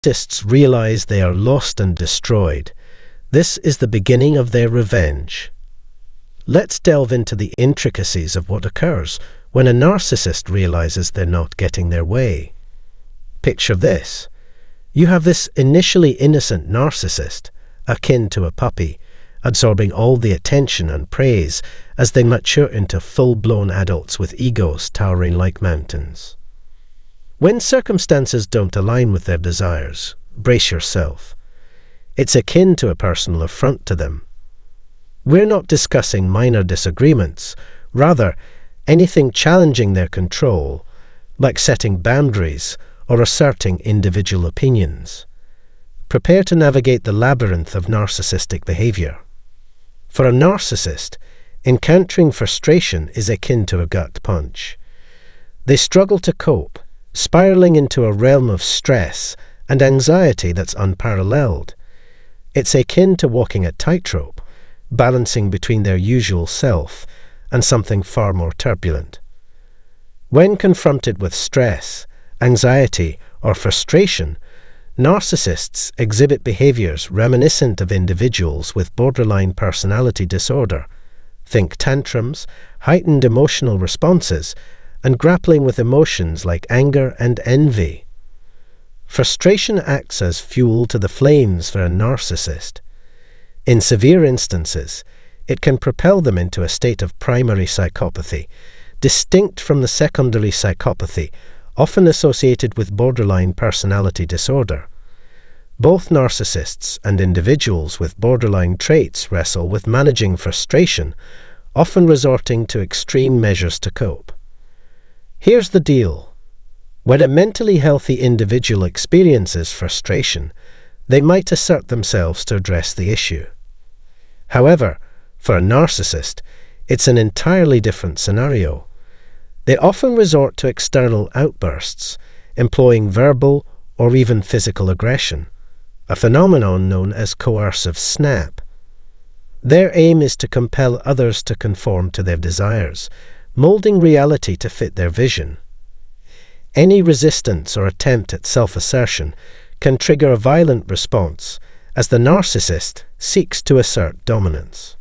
Narcissists realize they are lost and destroyed. This is the beginning of their revenge. Let's delve into the intricacies of what occurs when a narcissist realizes they're not getting their way. Picture this. You have this initially innocent narcissist, akin to a puppy, absorbing all the attention and praise as they mature into full-blown adults with egos towering like mountains. When circumstances don't align with their desires, brace yourself. It's akin to a personal affront to them. We're not discussing minor disagreements, rather, anything challenging their control, like setting boundaries or asserting individual opinions. Prepare to navigate the labyrinth of narcissistic behavior. For a narcissist, encountering frustration is akin to a gut punch. They struggle to cope, spiraling into a realm of stress and anxiety that's unparalleled. It's akin to walking a tightrope, balancing between their usual self and something far more turbulent. When confronted with stress, anxiety, or frustration, narcissists exhibit behaviors reminiscent of individuals with borderline personality disorder. Think tantrums, heightened emotional responses, and grappling with emotions like anger and envy. Frustration acts as fuel to the flames for a narcissist. In severe instances, it can propel them into a state of primary psychopathy, distinct from the secondary psychopathy often associated with borderline personality disorder. Both narcissists and individuals with borderline traits wrestle with managing frustration, often resorting to extreme measures to cope. Here's the deal. When a mentally healthy individual experiences frustration, they might assert themselves to address the issue. However, for a narcissist, it's an entirely different scenario. They often resort to external outbursts, employing verbal or even physical aggression, a phenomenon known as coercive snap. Their aim is to compel others to conform to their desires, molding reality to fit their vision. Any resistance or attempt at self-assertion can trigger a violent response as the narcissist seeks to assert dominance.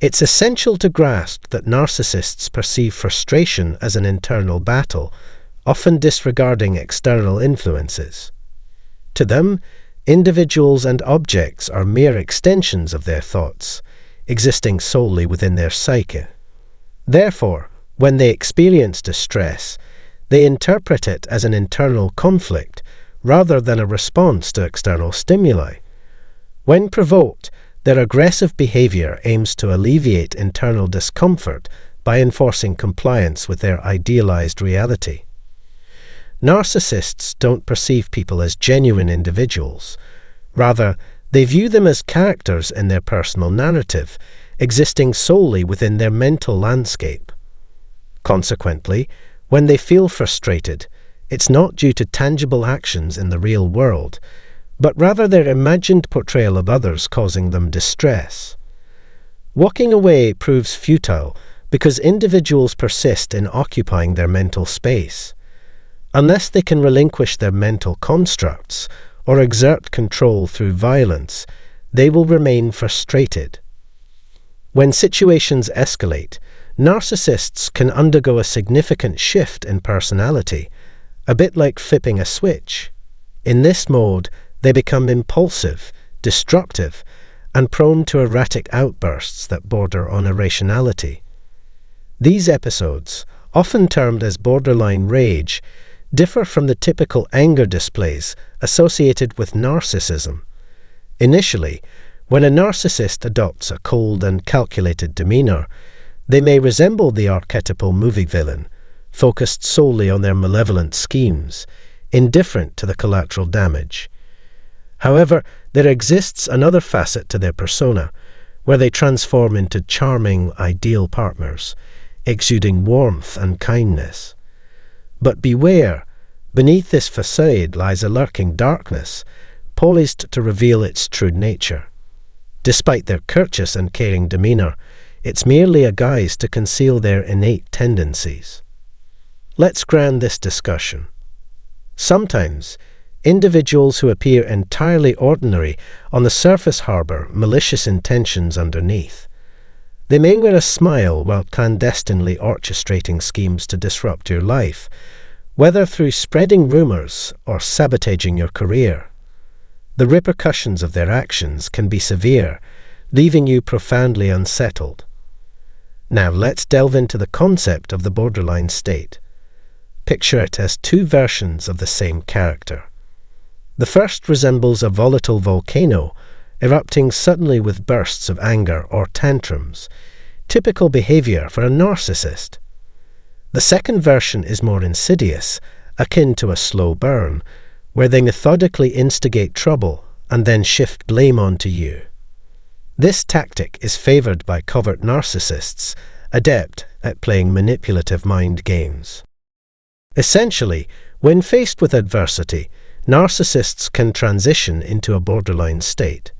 It's essential to grasp that narcissists perceive frustration as an internal battle, often disregarding external influences. To them, individuals and objects are mere extensions of their thoughts, existing solely within their psyche. Therefore, when they experience distress, they interpret it as an internal conflict rather than a response to external stimuli. When provoked, their aggressive behavior aims to alleviate internal discomfort by enforcing compliance with their idealized reality. Narcissists don't perceive people as genuine individuals. Rather, they view them as characters in their personal narrative, existing solely within their mental landscape. Consequently, when they feel frustrated, it's not due to tangible actions in the real world, but rather their imagined portrayal of others causing them distress. Walking away proves futile because individuals persist in occupying their mental space. Unless they can relinquish their mental constructs or exert control through violence, they will remain frustrated. When situations escalate, narcissists can undergo a significant shift in personality, a bit like flipping a switch. In this mode, they become impulsive, destructive, and prone to erratic outbursts that border on irrationality. These episodes, often termed as borderline rage, differ from the typical anger displays associated with narcissism. Initially, when a narcissist adopts a cold and calculated demeanor, they may resemble the archetypal movie villain, focused solely on their malevolent schemes, indifferent to the collateral damage. However, there exists another facet to their persona, where they transform into charming, ideal partners, exuding warmth and kindness. But beware, beneath this facade lies a lurking darkness, poised to reveal its true nature. Despite their courteous and caring demeanor, it's merely a guise to conceal their innate tendencies. Let's ground this discussion. Sometimes, individuals who appear entirely ordinary on the surface harbour malicious intentions underneath. They may wear a smile while clandestinely orchestrating schemes to disrupt your life, whether through spreading rumours or sabotaging your career. The repercussions of their actions can be severe, leaving you profoundly unsettled. Now let's delve into the concept of the borderline state. Picture it as two versions of the same character. The first resembles a volatile volcano, erupting suddenly with bursts of anger or tantrums, typical behaviour for a narcissist. The second version is more insidious, akin to a slow burn, where they methodically instigate trouble and then shift blame onto you. This tactic is favoured by covert narcissists, adept at playing manipulative mind games. Essentially, when faced with adversity, narcissists can transition into a borderline state.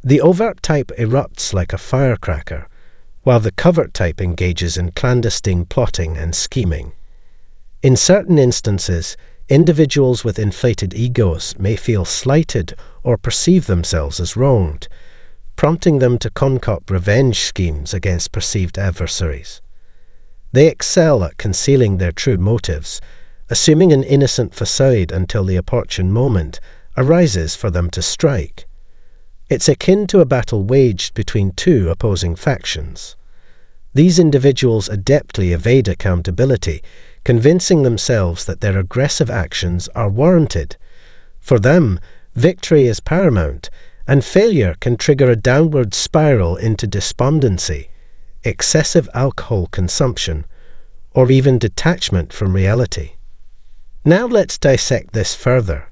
The overt type erupts like a firecracker, while the covert type engages in clandestine plotting and scheming. In certain instances, individuals with inflated egos may feel slighted or perceive themselves as wronged, prompting them to concoct revenge schemes against perceived adversaries. They excel at concealing their true motives, assuming an innocent facade until the opportune moment arises for them to strike. It's akin to a battle waged between two opposing factions. These individuals adeptly evade accountability, convincing themselves that their aggressive actions are warranted. For them, victory is paramount, and failure can trigger a downward spiral into despondency, excessive alcohol consumption, or even detachment from reality. Now let's dissect this further.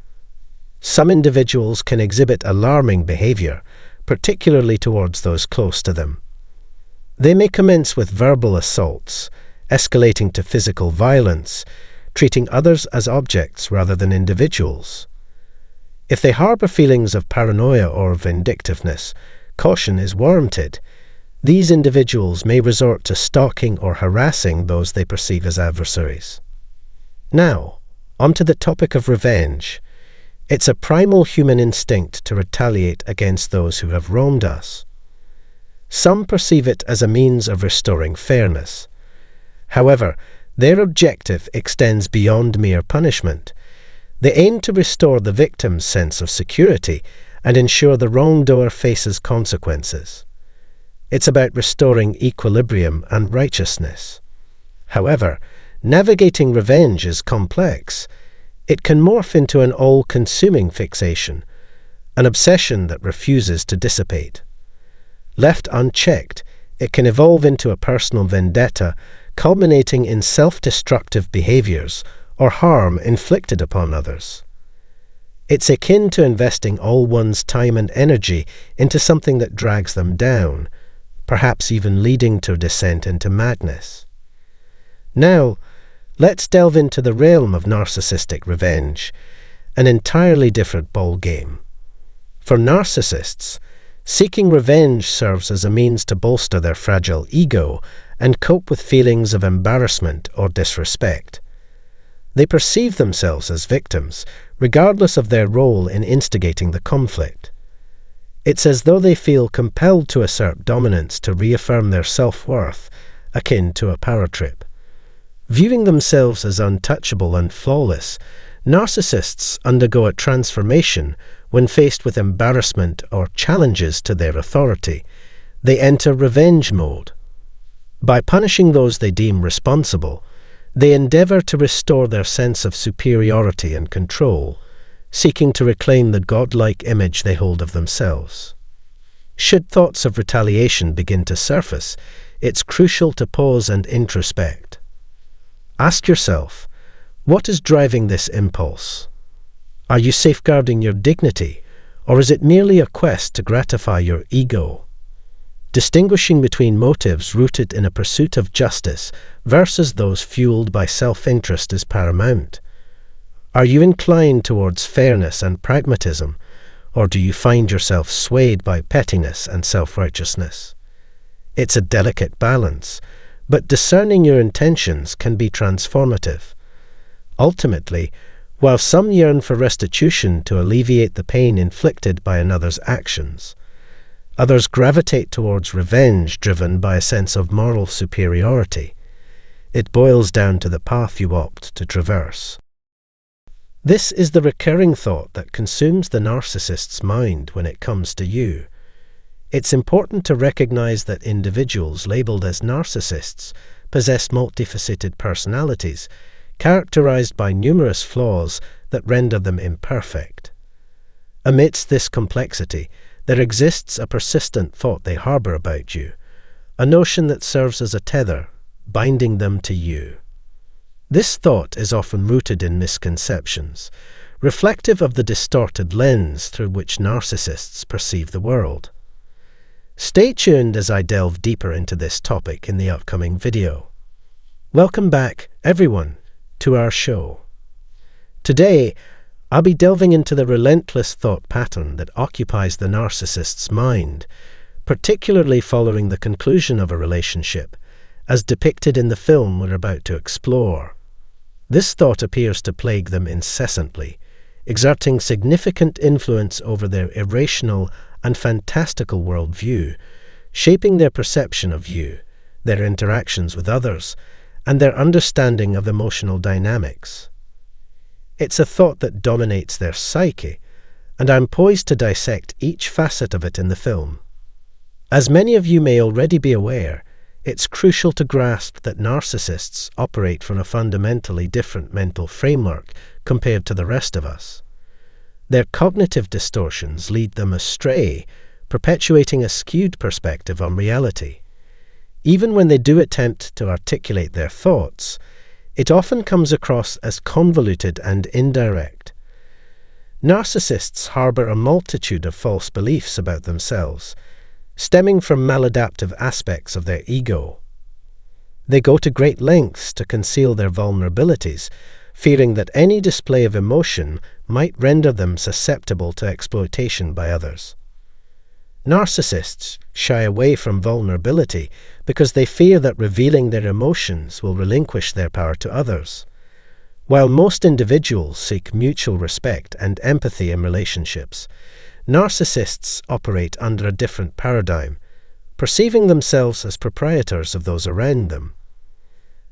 Some individuals can exhibit alarming behaviour, particularly towards those close to them. They may commence with verbal assaults, escalating to physical violence, treating others as objects rather than individuals. If they harbour feelings of paranoia or vindictiveness, caution is warranted. These individuals may resort to stalking or harassing those they perceive as adversaries. Now, onto the topic of revenge. It's a primal human instinct to retaliate against those who have wronged us. Some perceive it as a means of restoring fairness. However, their objective extends beyond mere punishment. They aim to restore the victim's sense of security and ensure the wrongdoer faces consequences. It's about restoring equilibrium and righteousness. However, navigating revenge is complex. It can morph into an all-consuming fixation, an obsession that refuses to dissipate. Left unchecked, it can evolve into a personal vendetta, culminating in self-destructive behaviours or harm inflicted upon others. It's akin to investing all one's time and energy into something that drags them down, perhaps even leading to descent into madness. Now, let's delve into the realm of narcissistic revenge, an entirely different ballgame. For narcissists, seeking revenge serves as a means to bolster their fragile ego and cope with feelings of embarrassment or disrespect. They perceive themselves as victims, regardless of their role in instigating the conflict. It's as though they feel compelled to assert dominance to reaffirm their self-worth, akin to a power trip. Viewing themselves as untouchable and flawless, narcissists undergo a transformation when faced with embarrassment or challenges to their authority. They enter revenge mode. By punishing those they deem responsible, they endeavour to restore their sense of superiority and control, seeking to reclaim the godlike image they hold of themselves. Should thoughts of retaliation begin to surface, it's crucial to pause and introspect. Ask yourself, what is driving this impulse? Are you safeguarding your dignity, or is it merely a quest to gratify your ego? Distinguishing between motives rooted in a pursuit of justice versus those fueled by self-interest is paramount. Are you inclined towards fairness and pragmatism, or do you find yourself swayed by pettiness and self-righteousness? It's a delicate balance, but discerning your intentions can be transformative. Ultimately, While some yearn for restitution to alleviate the pain inflicted by another's actions, others gravitate towards revenge driven by a sense of moral superiority. It boils down to the path you opt to traverse. This is the recurring thought that consumes the narcissist's mind when it comes to you. It's important to recognize that individuals labeled as narcissists possess multifaceted personalities, characterized by numerous flaws that render them imperfect. Amidst this complexity, there exists a persistent thought they harbor about you, a notion that serves as a tether, binding them to you. This thought is often rooted in misconceptions, reflective of the distorted lens through which narcissists perceive the world. Stay tuned as I delve deeper into this topic in the upcoming video. Welcome back, everyone, to our show. Today, I'll be delving into the relentless thought pattern that occupies the narcissist's mind, particularly following the conclusion of a relationship, as depicted in the film we're about to explore. This thought appears to plague them incessantly, exerting significant influence over their irrational and fantastical worldview, shaping their perception of you, their interactions with others, and their understanding of emotional dynamics. It's a thought that dominates their psyche, and I'm poised to dissect each facet of it in the film. As many of you may already be aware, it's crucial to grasp that narcissists operate from a fundamentally different mental framework compared to the rest of us. Their cognitive distortions lead them astray, perpetuating a skewed perspective on reality. Even when they do attempt to articulate their thoughts, it often comes across as convoluted and indirect. Narcissists harbor a multitude of false beliefs about themselves, stemming from maladaptive aspects of their ego. They go to great lengths to conceal their vulnerabilities, fearing that any display of emotion might render them susceptible to exploitation by others. Narcissists shy away from vulnerability because they fear that revealing their emotions will relinquish their power to others. While most individuals seek mutual respect and empathy in relationships, narcissists operate under a different paradigm, perceiving themselves as proprietors of those around them.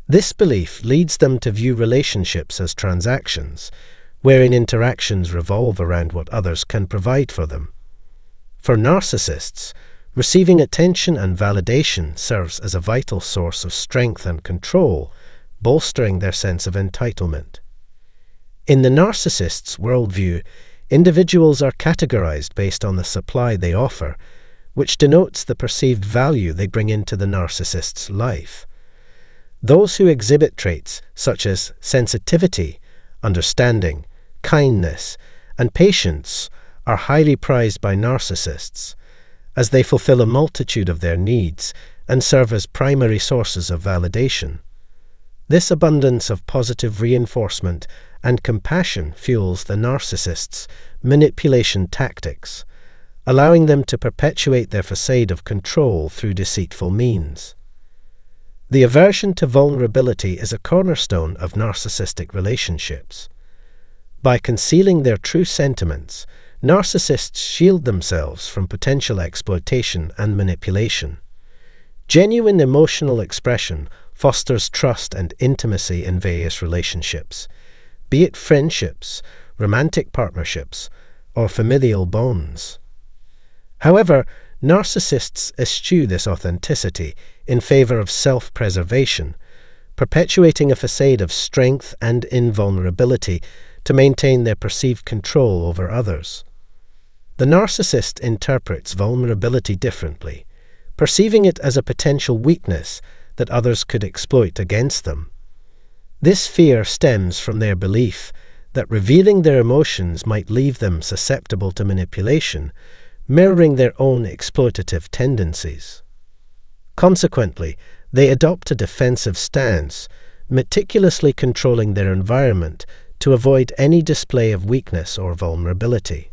This belief leads them to view relationships as transactions, wherein interactions revolve around what others can provide for them. For narcissists, receiving attention and validation serves as a vital source of strength and control, bolstering their sense of entitlement. In the narcissist's worldview, individuals are categorized based on the supply they offer, which denotes the perceived value they bring into the narcissist's life. Those who exhibit traits such as sensitivity, understanding, kindness, and patience are highly prized by narcissists, as they fulfill a multitude of their needs and serve as primary sources of validation. This abundance of positive reinforcement and compassion fuels the narcissist's manipulation tactics, allowing them to perpetuate their facade of control through deceitful means. The aversion to vulnerability is a cornerstone of narcissistic relationships. By concealing their true sentiments, narcissists shield themselves from potential exploitation and manipulation. Genuine emotional expression fosters trust and intimacy in various relationships, be it friendships, romantic partnerships, or familial bonds. However, narcissists eschew this authenticity in favor of self-preservation, perpetuating a facade of strength and invulnerability to maintain their perceived control over others. The narcissist interprets vulnerability differently, perceiving it as a potential weakness that others could exploit against them. This fear stems from their belief that revealing their emotions might leave them susceptible to manipulation, mirroring their own exploitative tendencies. Consequently, they adopt a defensive stance, meticulously controlling their environment to avoid any display of weakness or vulnerability.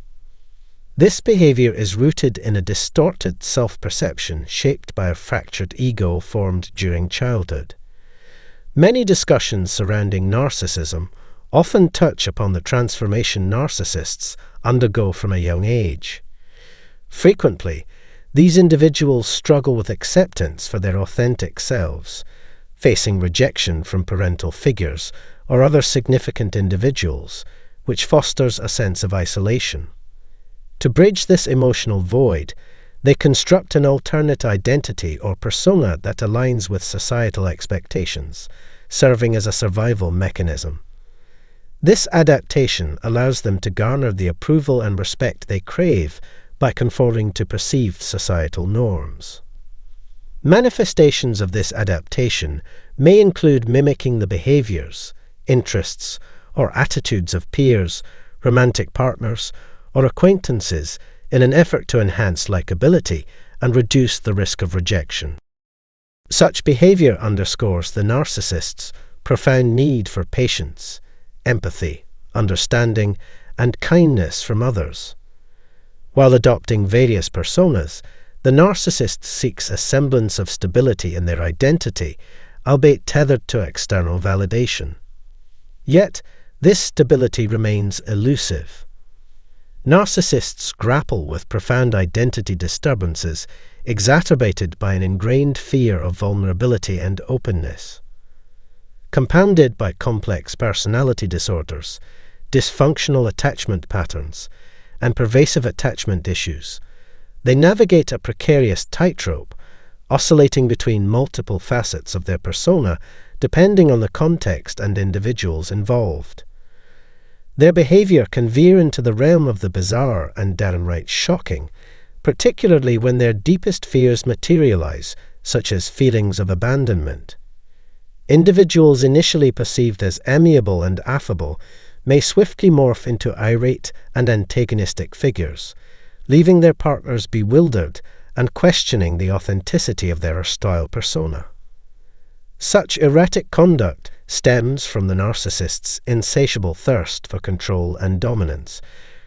This behavior is rooted in a distorted self-perception shaped by a fractured ego formed during childhood. Many discussions surrounding narcissism often touch upon the transformation narcissists undergo from a young age. Frequently, these individuals struggle with acceptance for their authentic selves, facing rejection from parental figures or other significant individuals, which fosters a sense of isolation. To bridge this emotional void, they construct an alternate identity or persona that aligns with societal expectations, serving as a survival mechanism. This adaptation allows them to garner the approval and respect they crave by conforming to perceived societal norms. Manifestations of this adaptation may include mimicking the behaviors, interests, or attitudes of peers, romantic partners, or acquaintances in an effort to enhance likability and reduce the risk of rejection. Such behavior underscores the narcissist's profound need for patience, empathy, understanding, and kindness from others. While adopting various personas, the narcissist seeks a semblance of stability in their identity, albeit tethered to external validation. Yet, this stability remains elusive. Narcissists grapple with profound identity disturbances exacerbated by an ingrained fear of vulnerability and openness. Compounded by complex personality disorders, dysfunctional attachment patterns, and pervasive attachment issues, they navigate a precarious tightrope, oscillating between multiple facets of their persona depending on the context and individuals involved. Their behavior can veer into the realm of the bizarre and downright shocking, particularly when their deepest fears materialize, such as feelings of abandonment. Individuals initially perceived as amiable and affable may swiftly morph into irate and antagonistic figures, leaving their partners bewildered and questioning the authenticity of their erstwhile persona. Such erratic conduct stems from the narcissist's insatiable thirst for control and dominance,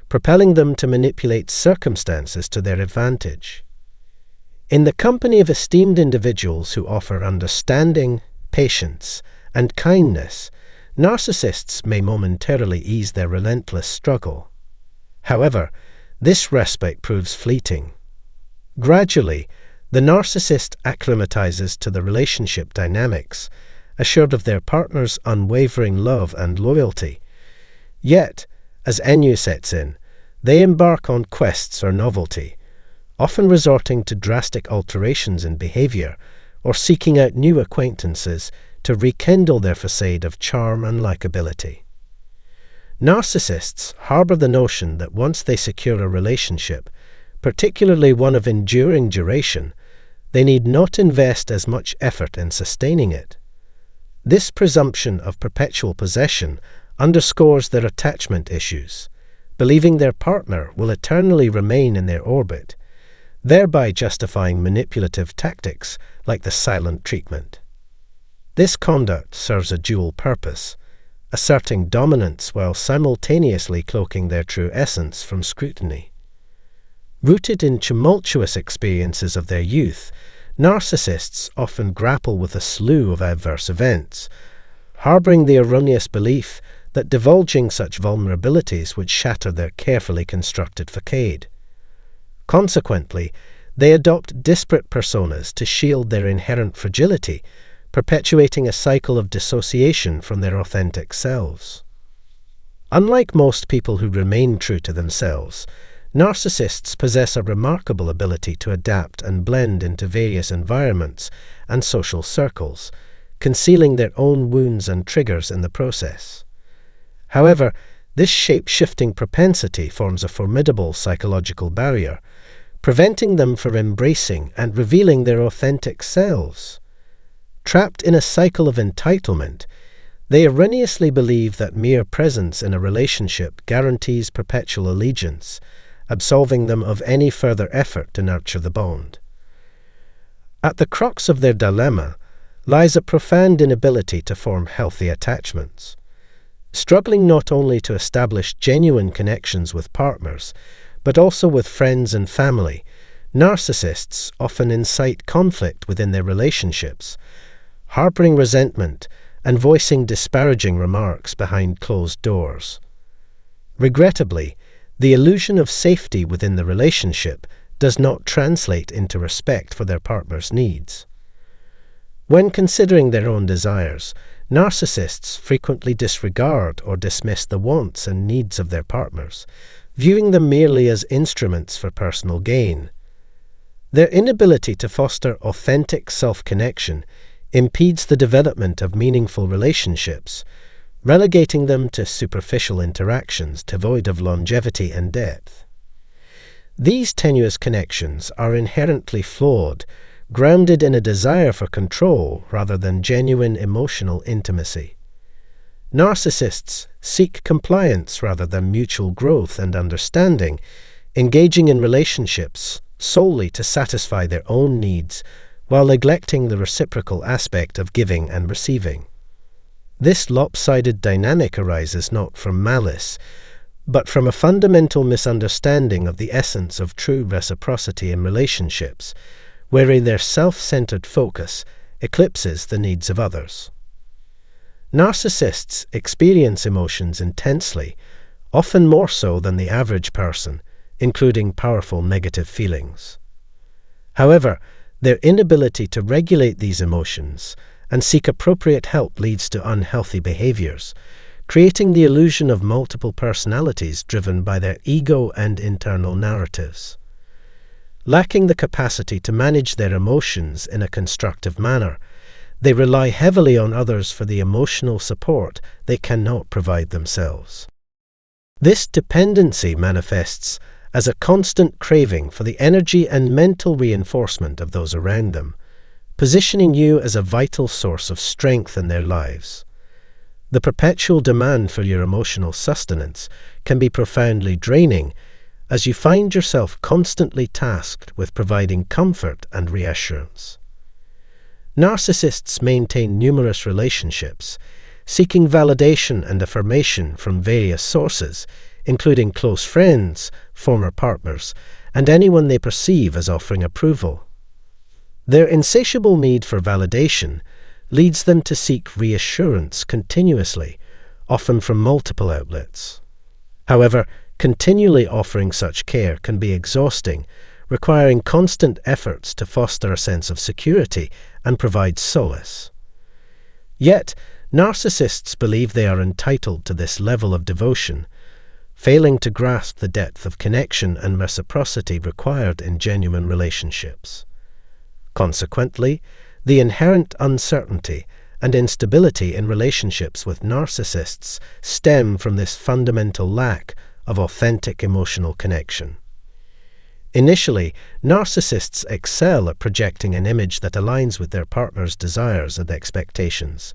propelling them to manipulate circumstances to their advantage. In the company of esteemed individuals who offer understanding, patience, and kindness, narcissists may momentarily ease their relentless struggle. However, this respite proves fleeting. Gradually, the narcissist acclimatizes to the relationship dynamics, assured of their partner's unwavering love and loyalty. Yet, as ennui sets in, they embark on quests for novelty, often resorting to drastic alterations in behavior or seeking out new acquaintances to rekindle their facade of charm and likability. Narcissists harbor the notion that once they secure a relationship, particularly one of enduring duration, they need not invest as much effort in sustaining it. This presumption of perpetual possession underscores their attachment issues, believing their partner will eternally remain in their orbit, thereby justifying manipulative tactics like the silent treatment. This conduct serves a dual purpose, asserting dominance while simultaneously cloaking their true essence from scrutiny. Rooted in tumultuous experiences of their youth, narcissists often grapple with a slew of adverse events, harboring the erroneous belief that divulging such vulnerabilities would shatter their carefully constructed facade. Consequently, they adopt disparate personas to shield their inherent fragility, perpetuating a cycle of dissociation from their authentic selves. Unlike most people who remain true to themselves, narcissists possess a remarkable ability to adapt and blend into various environments and social circles, concealing their own wounds and triggers in the process. However, this shape-shifting propensity forms a formidable psychological barrier, preventing them from embracing and revealing their authentic selves. Trapped in a cycle of entitlement, they erroneously believe that mere presence in a relationship guarantees perpetual allegiance, absolving them of any further effort to nurture the bond. At the crux of their dilemma lies a profound inability to form healthy attachments. Struggling not only to establish genuine connections with partners, but also with friends and family, narcissists often incite conflict within their relationships, harboring resentment and voicing disparaging remarks behind closed doors. Regrettably, the illusion of safety within the relationship does not translate into respect for their partner's needs. When considering their own desires, narcissists frequently disregard or dismiss the wants and needs of their partners, viewing them merely as instruments for personal gain. Their inability to foster authentic self-connection impedes the development of meaningful relationships, relegating them to superficial interactions devoid of longevity and depth. These tenuous connections are inherently flawed, grounded in a desire for control rather than genuine emotional intimacy. Narcissists seek compliance rather than mutual growth and understanding, engaging in relationships solely to satisfy their own needs while neglecting the reciprocal aspect of giving and receiving. This lopsided dynamic arises not from malice, but from a fundamental misunderstanding of the essence of true reciprocity in relationships, wherein their self-centered focus eclipses the needs of others. Narcissists experience emotions intensely, often more so than the average person, including powerful negative feelings. However, their inability to regulate these emotions and seek appropriate help leads to unhealthy behaviors, creating the illusion of multiple personalities driven by their ego and internal narratives. Lacking the capacity to manage their emotions in a constructive manner, they rely heavily on others for the emotional support they cannot provide themselves. This dependency manifests as a constant craving for the energy and mental reinforcement of those around them, positioning you as a vital source of strength in their lives. The perpetual demand for your emotional sustenance can be profoundly draining, as you find yourself constantly tasked with providing comfort and reassurance. Narcissists maintain numerous relationships, seeking validation and affirmation from various sources, including close friends, former partners, and anyone they perceive as offering approval. Their insatiable need for validation leads them to seek reassurance continuously, often from multiple outlets. However, continually offering such care can be exhausting, requiring constant efforts to foster a sense of security and provide solace. Yet, narcissists believe they are entitled to this level of devotion, failing to grasp the depth of connection and reciprocity required in genuine relationships. Consequently, the inherent uncertainty and instability in relationships with narcissists stem from this fundamental lack of authentic emotional connection. Initially, narcissists excel at projecting an image that aligns with their partner's desires and expectations,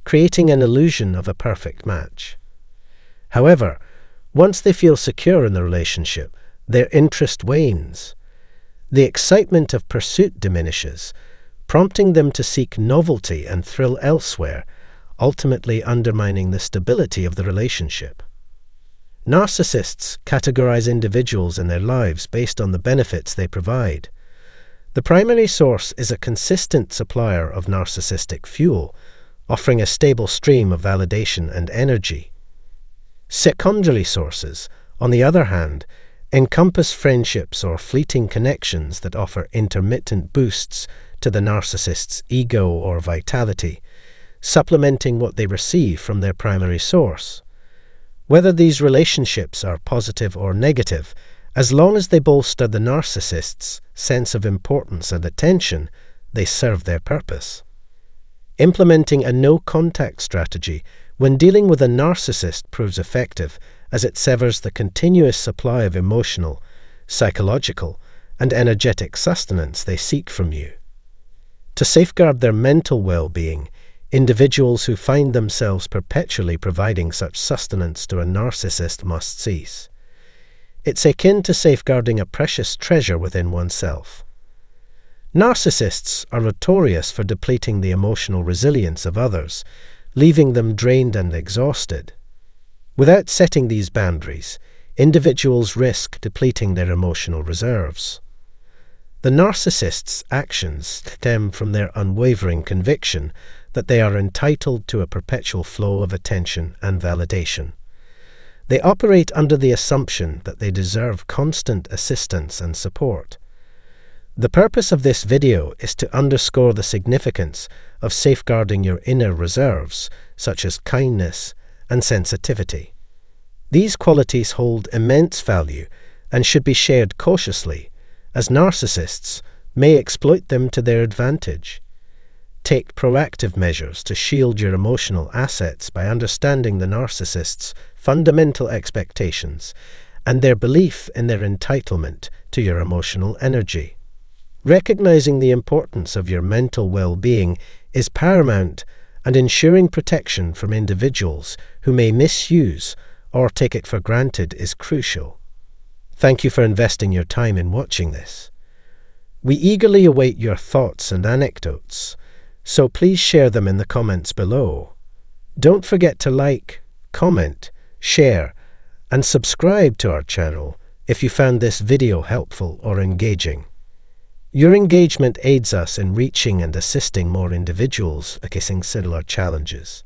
creating an illusion of a perfect match. However, once they feel secure in the relationship, their interest wanes. The excitement of pursuit diminishes, prompting them to seek novelty and thrill elsewhere, ultimately undermining the stability of the relationship. Narcissists categorize individuals in their lives based on the benefits they provide. The primary source is a consistent supplier of narcissistic fuel, offering a stable stream of validation and energy. Secondary sources, on the other hand, encompass friendships or fleeting connections that offer intermittent boosts to the narcissist's ego or vitality, supplementing what they receive from their primary source. Whether these relationships are positive or negative, as long as they bolster the narcissist's sense of importance and attention, they serve their purpose. Implementing a no-contact strategy when dealing with a narcissist proves effective, as it severs the continuous supply of emotional, psychological, and energetic sustenance they seek from you. To safeguard their mental well-being, individuals who find themselves perpetually providing such sustenance to a narcissist must cease. It's akin to safeguarding a precious treasure within oneself. Narcissists are notorious for depleting the emotional resilience of others, leaving them drained and exhausted. Without setting these boundaries, individuals risk depleting their emotional reserves. The narcissist's actions stem from their unwavering conviction that they are entitled to a perpetual flow of attention and validation. They operate under the assumption that they deserve constant assistance and support. The purpose of this video is to underscore the significance of safeguarding your inner reserves, such as kindness and sensitivity. These qualities hold immense value and should be shared cautiously, as narcissists may exploit them to their advantage. Take proactive measures to shield your emotional assets by understanding the narcissist's fundamental expectations and their belief in their entitlement to your emotional energy. Recognizing the importance of your mental well-being is paramount, and ensuring protection from individuals who may misuse or take it for granted is crucial. Thank you for investing your time in watching this. We eagerly await your thoughts and anecdotes, so please share them in the comments below. Don't forget to like, comment, share, and subscribe to our channel if you found this video helpful or engaging. Your engagement aids us in reaching and assisting more individuals facing similar challenges.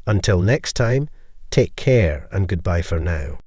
Until next time, take care and goodbye for now.